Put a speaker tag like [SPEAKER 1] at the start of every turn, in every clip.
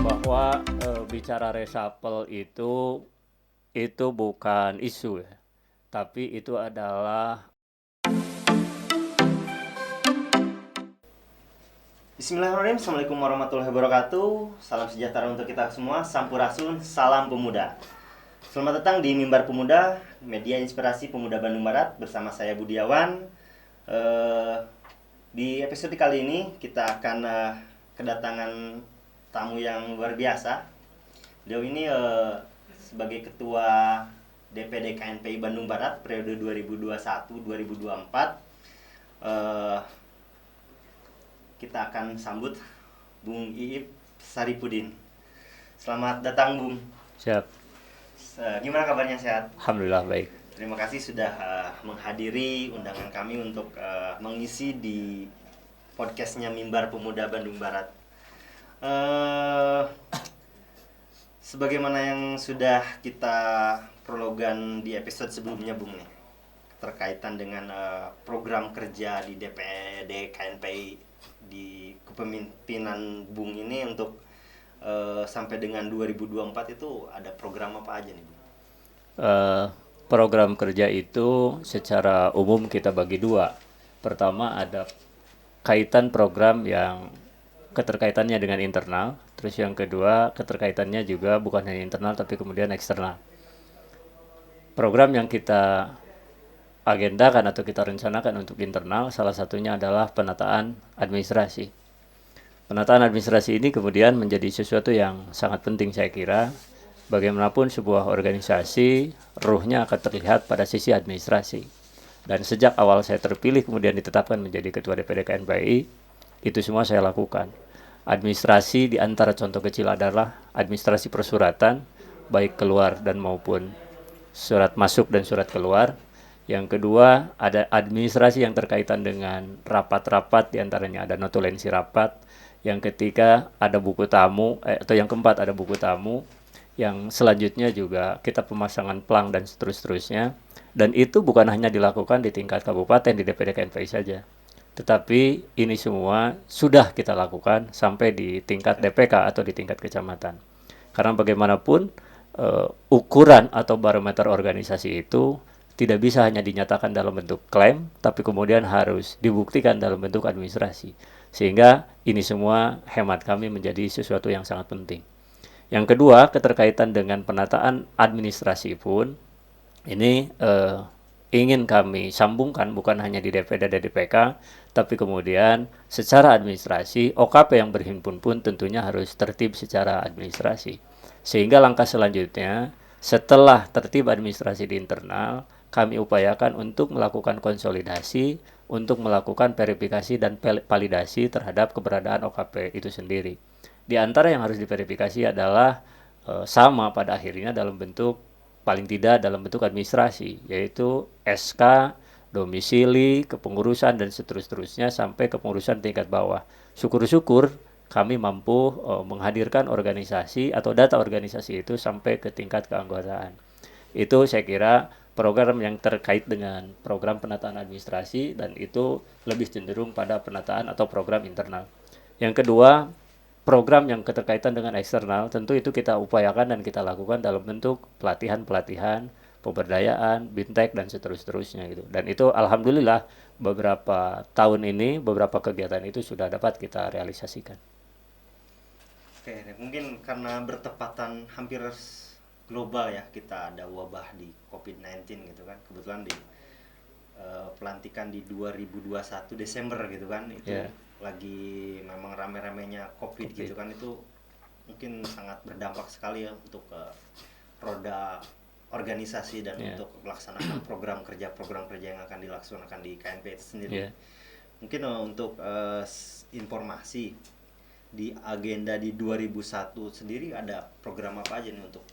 [SPEAKER 1] bahwa bicara reshuffle itu bukan isu ya, tapi itu adalah
[SPEAKER 2] Bismillahirrahmanirrahim. Assalamualaikum warahmatullahi wabarakatuh. Salam sejahtera untuk kita semua. Sampurasun, salam pemuda. Selamat datang di Mimbar Pemuda, media inspirasi pemuda Bandung Barat. Bersama saya Budiawan. Di episode kali ini kita akan kedatangan tamu yang luar biasa. Beliau ini sebagai ketua DPD KNPI Bandung Barat periode 2021-2024. Kita akan sambut Bung Iip Saripudin. Selamat datang, Bung.
[SPEAKER 1] siap.
[SPEAKER 2] Gimana kabarnya, sehat?
[SPEAKER 1] Alhamdulillah baik.
[SPEAKER 2] Terima kasih sudah menghadiri undangan kami untuk mengisi di podcastnya Mimbar Pemuda Bandung Barat. Sebagaimana yang sudah kita prologan di episode sebelumnya, Bung, nih, terkaitan dengan program kerja di DPD KNPI di kepemimpinan Bung ini untuk sampai dengan 2024 itu ada program apa aja nih, Bung?
[SPEAKER 1] Program kerja itu secara umum kita bagi dua. Pertama ada kaitan program yang keterkaitannya dengan internal, terus yang kedua keterkaitannya juga bukan hanya internal tapi kemudian eksternal. Program yang kita agendakan atau kita rencanakan untuk internal salah satunya adalah penataan administrasi. Penataan administrasi ini kemudian menjadi sesuatu yang sangat penting saya kira. Bagaimanapun sebuah organisasi ruhnya akan terlihat pada sisi administrasi. Dan sejak awal saya terpilih kemudian ditetapkan menjadi ketua DPD KNPI, itu semua saya lakukan. Administrasi di antara contoh kecil adalah administrasi persuratan, baik keluar dan maupun surat masuk dan surat keluar. Yang kedua, ada administrasi yang terkaitan dengan rapat-rapat, diantaranya ada notulensi rapat. Yang ketiga, ada buku tamu, atau yang keempat ada buku tamu. Yang selanjutnya juga kita pemasangan plang dan seterusnya. Dan itu bukan hanya dilakukan di tingkat kabupaten di DPD KNPI saja. Tetapi ini semua sudah kita lakukan sampai di tingkat DPK atau di tingkat kecamatan. Karena bagaimanapun ukuran atau barometer organisasi itu tidak bisa hanya dinyatakan dalam bentuk klaim, tapi kemudian harus dibuktikan dalam bentuk administrasi. Sehingga ini semua hemat kami menjadi sesuatu yang sangat penting. Yang kedua, keterkaitan dengan penataan administrasi pun, ini ingin kami sambungkan bukan hanya di DPD dan DPK, tapi kemudian secara administrasi, OKP yang berhimpun pun tentunya harus tertib secara administrasi. Sehingga langkah selanjutnya, setelah tertib administrasi di internal, kami upayakan untuk melakukan konsolidasi, untuk melakukan verifikasi dan validasi terhadap keberadaan OKP itu sendiri. Di antara yang harus diverifikasi adalah sama pada akhirnya dalam bentuk, paling tidak dalam bentuk administrasi, yaitu SK, domisili, kepengurusan, dan seterusnya sampai kepengurusan tingkat bawah. Syukur-syukur kami mampu menghadirkan organisasi atau data organisasi itu sampai ke tingkat keanggotaan. Itu saya kira program yang terkait dengan program penataan administrasi, dan itu lebih cenderung pada penataan atau program internal. Yang kedua, program yang keterkaitan dengan eksternal, tentu itu kita upayakan dan kita lakukan dalam bentuk pelatihan-pelatihan, pemberdayaan, bintek, dan seterusnya gitu. Dan itu alhamdulillah beberapa tahun ini, beberapa kegiatan itu sudah dapat kita realisasikan.
[SPEAKER 2] Oke, mungkin karena bertepatan hampir global ya, kita ada wabah di COVID-19 gitu kan. Kebetulan di pelantikan di 2021 Desember gitu kan, itu lagi memang rame-ramenya COVID gitu kan, itu mungkin sangat berdampak sekali ya untuk roda organisasi dan untuk melaksanakan program kerja yang akan dilaksanakan di KNP itu sendiri. Mungkin untuk informasi di agenda di 2001 sendiri ada program apa aja nih untuk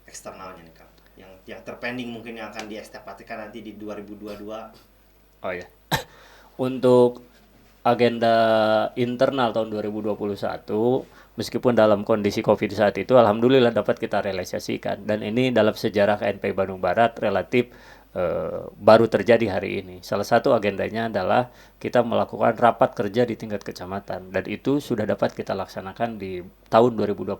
[SPEAKER 2] eksternalnya nih, Kang? Yang terpending mungkin yang akan diekspektasikan nanti di 2022.
[SPEAKER 1] Oh ya. Untuk agenda internal tahun 2021, meskipun dalam kondisi Covid saat itu alhamdulillah dapat kita realisasikan, dan ini dalam sejarah KNPI Bandung Barat relatif baru terjadi hari ini. Salah satu agendanya adalah kita melakukan rapat kerja di tingkat kecamatan, dan itu sudah dapat kita laksanakan di tahun 2021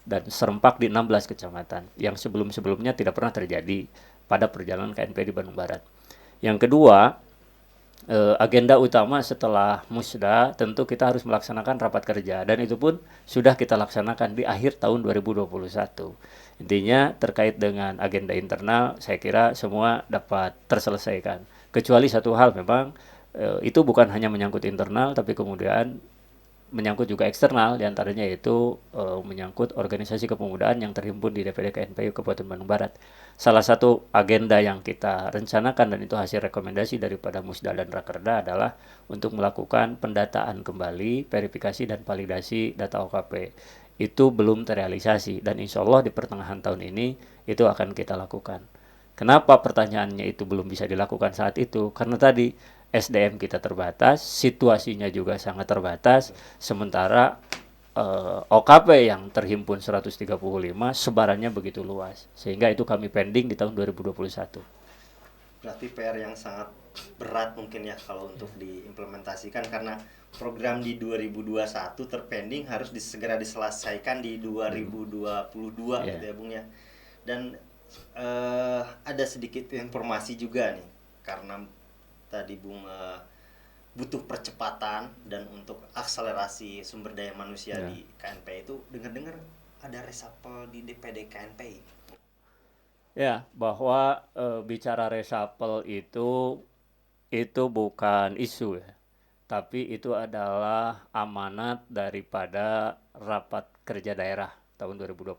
[SPEAKER 1] dan serempak di 16 kecamatan yang sebelum-sebelumnya tidak pernah terjadi pada perjalanan KNP di Bandung Barat. Yang kedua, agenda utama setelah Musda tentu kita harus melaksanakan rapat kerja, dan itu pun sudah kita laksanakan di akhir tahun 2021. Intinya terkait dengan agenda internal saya kira semua dapat terselesaikan. Kecuali satu hal memang itu bukan hanya menyangkut internal tapi kemudian menyangkut juga eksternal, diantaranya yaitu menyangkut organisasi kepemudaan yang terhimpun di DPD KNPI Kabupaten Bandung Barat. Salah satu agenda yang kita rencanakan dan itu hasil rekomendasi daripada Musda dan Rakerda adalah untuk melakukan pendataan kembali, verifikasi dan validasi data OKP. Itu belum terrealisasi dan insya Allah di pertengahan tahun ini itu akan kita lakukan. Kenapa pertanyaannya itu belum bisa dilakukan saat itu? Karena tadi SDM kita terbatas, situasinya juga sangat terbatas, sementara OKP yang terhimpun 135 sebarannya begitu luas, sehingga itu kami pending di tahun 2021.
[SPEAKER 2] Berarti PR yang sangat berat mungkin ya kalau untuk diimplementasikan, karena program di 2021 terpending harus segera diselesaikan di 2022 gitu ya Bung ya. Dan ada sedikit informasi juga nih, karena tadi Bung butuh percepatan dan untuk akselerasi sumber daya manusia di KNP itu, dengar-dengar ada reshuffle di DPD KNP.
[SPEAKER 1] Ya, bahwa bicara reshuffle itu bukan isu ya, tapi itu adalah amanat daripada rapat kerja daerah tahun 2021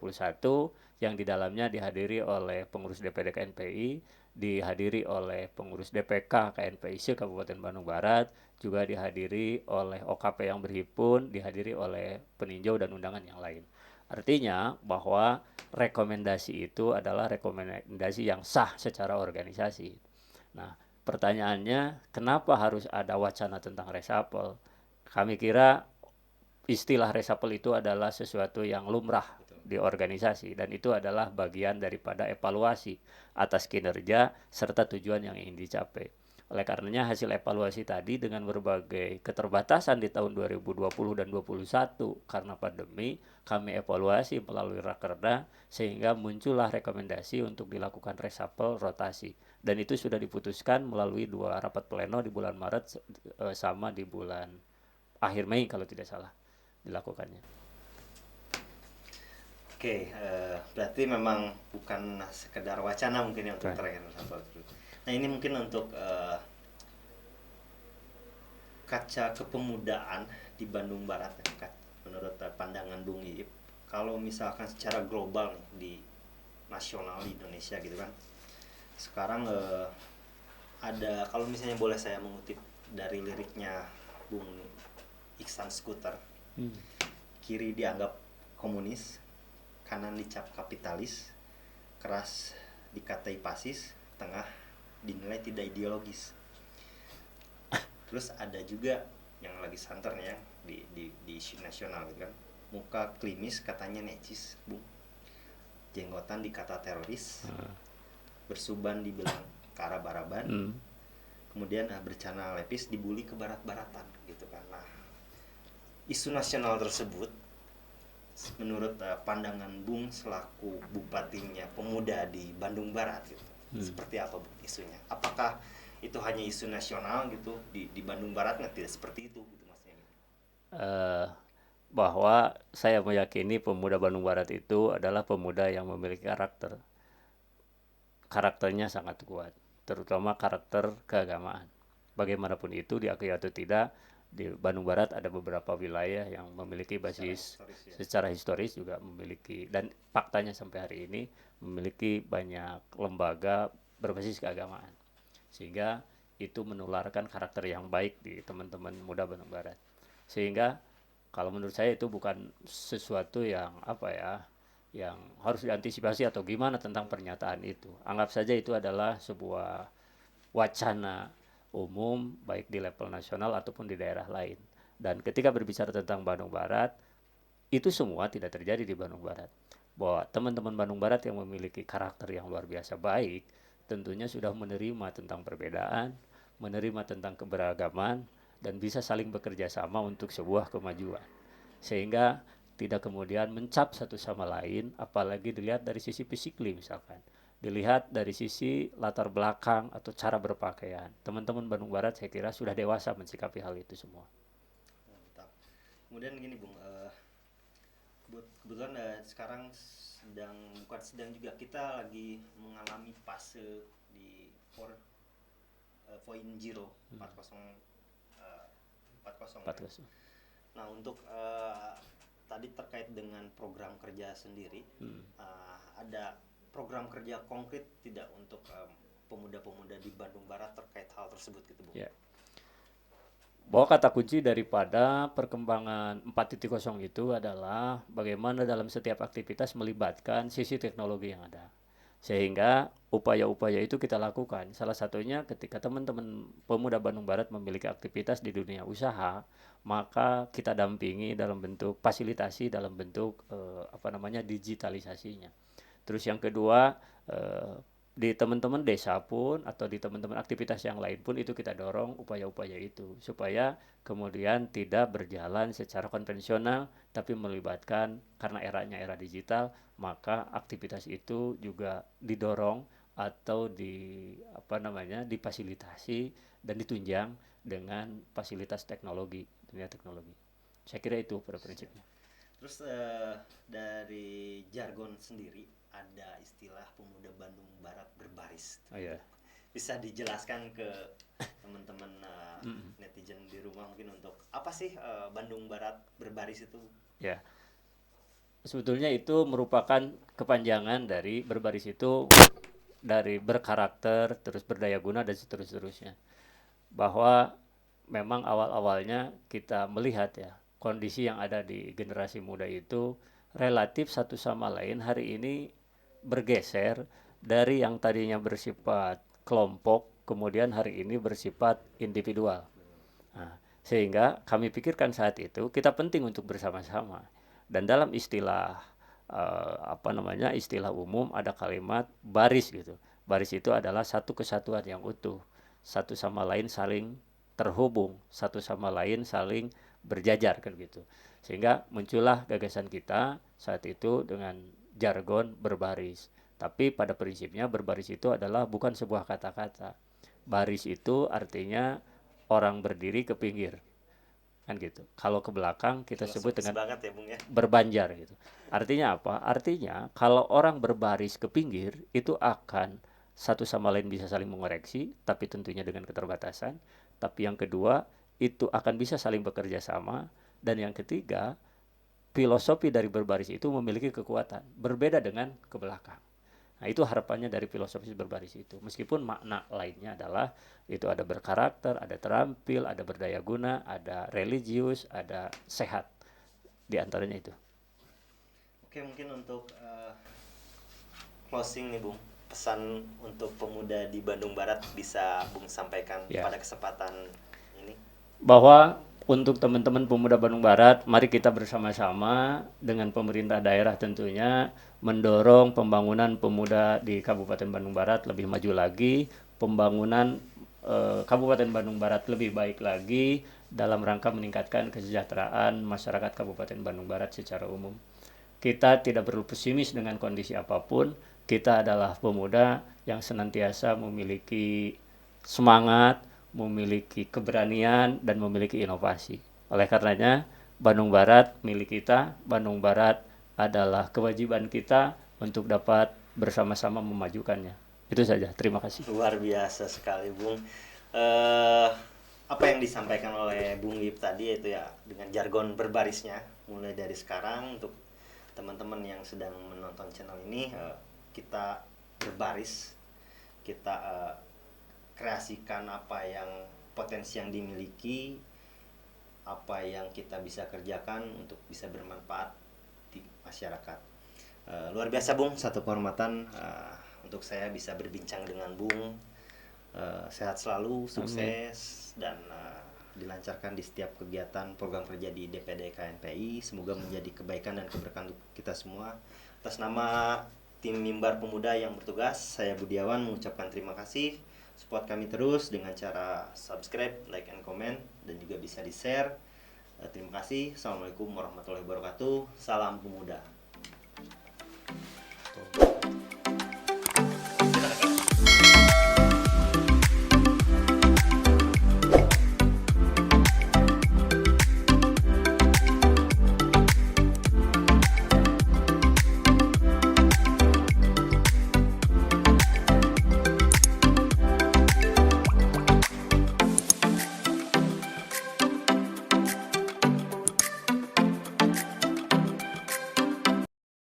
[SPEAKER 1] yang di dalamnya dihadiri oleh pengurus DPD KNPI, dihadiri oleh pengurus DPK KNPI Kabupaten Bandung Barat, juga dihadiri oleh OKP yang berhimpun, dihadiri oleh peninjau dan undangan yang lain. Artinya bahwa rekomendasi itu adalah rekomendasi yang sah secara organisasi. Nah, pertanyaannya, kenapa harus ada wacana tentang reshuffle? Kami kira istilah reshuffle itu adalah sesuatu yang lumrah di organisasi, dan itu adalah bagian daripada evaluasi atas kinerja serta tujuan yang ingin dicapai. Oleh karenanya hasil evaluasi tadi dengan berbagai keterbatasan di tahun 2020 dan 2021 karena pandemi, kami evaluasi melalui Rakerda sehingga muncullah rekomendasi untuk dilakukan reshuffle rotasi. Dan itu sudah diputuskan melalui 2 rapat pleno di bulan Maret sama di bulan akhir Mei kalau tidak salah dilakukannya.
[SPEAKER 2] Oke, berarti memang bukan sekedar wacana mungkin ya untuk terakhir. Nah ini mungkin untuk kaca kepemudaan di Bandung Barat ya, menurut pandangan Bung Iip, kalau misalkan secara global nih, di nasional di Indonesia gitu kan, sekarang ada, kalau misalnya boleh saya mengutip dari liriknya Bung Iksan Skuter, kiri dianggap komunis, kanan dicap kapitalis, keras dikatai fasis, tengah dinilai tidak ideologis. Terus ada juga yang lagi santer nih ya di isu nasional gitu kan, muka klimis katanya necis Bung, jenggotan dikata teroris, bersuban dibilang karab-araban, kemudian bercana lepis dibully ke barat-baratan gitu kan. Nah, isu nasional tersebut menurut pandangan Bung selaku bupatinya pemuda di Bandung Barat gitu, seperti apa Bung isunya? Apakah itu hanya isu nasional gitu di Bandung Barat, nggak tidak seperti itu gitu maksudnya?
[SPEAKER 1] Bahwa saya meyakini pemuda Bandung Barat itu adalah pemuda yang memiliki karakternya sangat kuat, terutama karakter keagamaan. Bagaimanapun itu, diakui atau tidak, di Bandung Barat ada beberapa wilayah yang memiliki basis secara historis juga memiliki, dan faktanya sampai hari ini memiliki banyak lembaga berbasis keagamaan, sehingga itu menularkan karakter yang baik di teman-teman muda Bandung Barat. Sehingga kalau menurut saya itu bukan sesuatu yang yang harus diantisipasi atau gimana tentang pernyataan itu. Anggap saja itu adalah sebuah wacana umum baik di level nasional ataupun di daerah lain. Dan ketika berbicara tentang Bandung Barat, itu semua tidak terjadi di Bandung Barat. Bahwa teman-teman Bandung Barat yang memiliki karakter yang luar biasa baik, tentunya sudah menerima tentang perbedaan, menerima tentang keberagaman, dan bisa saling bekerja sama untuk sebuah kemajuan. Sehingga tidak kemudian mencap satu sama lain, apalagi dilihat dari sisi fisikly misalkan. Dilihat dari sisi latar belakang atau cara berpakaian. Teman-teman Bandung Barat saya kira sudah dewasa mensikapi hal itu semua.
[SPEAKER 2] Mantap. Kemudian gini Bung, kebetulan sekarang bukan sedang juga, kita lagi mengalami fase di 4.0 40 40 ya.
[SPEAKER 1] 40.
[SPEAKER 2] Nah untuk tadi terkait dengan program kerja sendiri, ada program kerja konkret tidak untuk pemuda-pemuda di Bandung Barat terkait hal tersebut gitu Bung?
[SPEAKER 1] Ya. Bahwa kata kunci daripada perkembangan 4.0 itu adalah bagaimana dalam setiap aktivitas melibatkan sisi teknologi yang ada. Sehingga upaya-upaya itu kita lakukan. Salah satunya ketika teman-teman pemuda Bandung Barat memiliki aktivitas di dunia usaha, maka kita dampingi dalam bentuk fasilitasi, dalam bentuk digitalisasinya. Terus yang kedua, di teman-teman desa pun atau di teman-teman aktivitas yang lain pun itu kita dorong upaya-upaya itu supaya kemudian tidak berjalan secara konvensional tapi melibatkan, karena eranya era digital, maka aktivitas itu juga didorong atau difasilitasi dan ditunjang dengan fasilitas teknologi, dunia teknologi. Saya kira itu pada prinsipnya.
[SPEAKER 2] Terus dari jargon sendiri ada istilah pemuda Bandung Barat berbaris.
[SPEAKER 1] Oh ya.
[SPEAKER 2] Bisa dijelaskan ke teman-teman netizen di rumah mungkin untuk apa sih Bandung Barat berbaris itu?
[SPEAKER 1] Ya. Sebetulnya itu merupakan kepanjangan dari berbaris itu, dari berkarakter, terus berdaya guna dan seterusnya. Bahwa memang awal-awalnya kita melihat ya, kondisi yang ada di generasi muda itu relatif satu sama lain hari ini bergeser dari yang tadinya bersifat kelompok, kemudian hari ini bersifat individual. Nah, sehingga kami pikirkan saat itu kita penting untuk bersama-sama. Dan dalam istilah istilah umum ada kalimat baris gitu. Baris itu adalah satu kesatuan yang utuh, satu sama lain saling terhubung, satu sama lain saling berjajar kan gitu. Sehingga muncullah gagasan kita saat itu dengan jargon berbaris. Tapi pada prinsipnya berbaris itu adalah bukan sebuah kata-kata. Baris itu artinya orang berdiri ke pinggir, kan gitu. Kalau ke belakang kita sebut dengan
[SPEAKER 2] banget ya Bung ya.
[SPEAKER 1] berbanjar gitu. Artinya apa? Artinya kalau orang berbaris ke pinggir itu akan satu sama lain bisa saling mengoreksi, tapi tentunya dengan keterbatasan. Tapi yang kedua, itu akan bisa saling bekerja sama. Dan yang ketiga, filosofi dari berbaris itu memiliki kekuatan, berbeda dengan ke belakang. Nah, itu harapannya dari filosofi berbaris itu. Meskipun makna lainnya adalah itu ada berkarakter, ada terampil, ada berdaya guna, ada religius, ada sehat. Di antaranya itu.
[SPEAKER 2] Oke, mungkin untuk closing nih Bung, pesan untuk pemuda di Bandung Barat bisa Bung sampaikan pada kesempatan ini.
[SPEAKER 1] Bahwa untuk teman-teman pemuda Bandung Barat, mari kita bersama-sama dengan pemerintah daerah tentunya mendorong pembangunan pemuda di Kabupaten Bandung Barat lebih maju lagi, pembangunan Kabupaten Bandung Barat lebih baik lagi dalam rangka meningkatkan kesejahteraan masyarakat Kabupaten Bandung Barat secara umum. Kita tidak perlu pesimis dengan kondisi apapun, kita adalah pemuda yang senantiasa memiliki semangat, memiliki keberanian, dan memiliki inovasi. Oleh karenanya, Bandung Barat milik kita, Bandung Barat adalah kewajiban kita untuk dapat bersama-sama memajukannya. Itu saja, terima kasih.
[SPEAKER 2] Luar biasa sekali Bung. Apa yang disampaikan oleh Bung Yip tadi itu ya dengan jargon berbarisnya, mulai dari sekarang untuk teman-teman yang sedang menonton channel ini, kita berbaris, kita kreasikan apa yang potensi yang dimiliki, apa yang kita bisa kerjakan untuk bisa bermanfaat di masyarakat. Luar biasa Bung, satu kehormatan untuk saya bisa berbincang dengan Bung. Sehat selalu, sukses, dan dilancarkan di setiap kegiatan program kerja di DPD KNPI. Semoga menjadi kebaikan dan keberkahan untuk kita semua. Atas nama tim Mimbar Pemuda yang bertugas, saya Budiawan mengucapkan terima kasih. Support kami terus dengan cara subscribe, like, and comment, dan juga bisa di-share. Terima kasih. Assalamualaikum warahmatullahi wabarakatuh. Salam pemuda.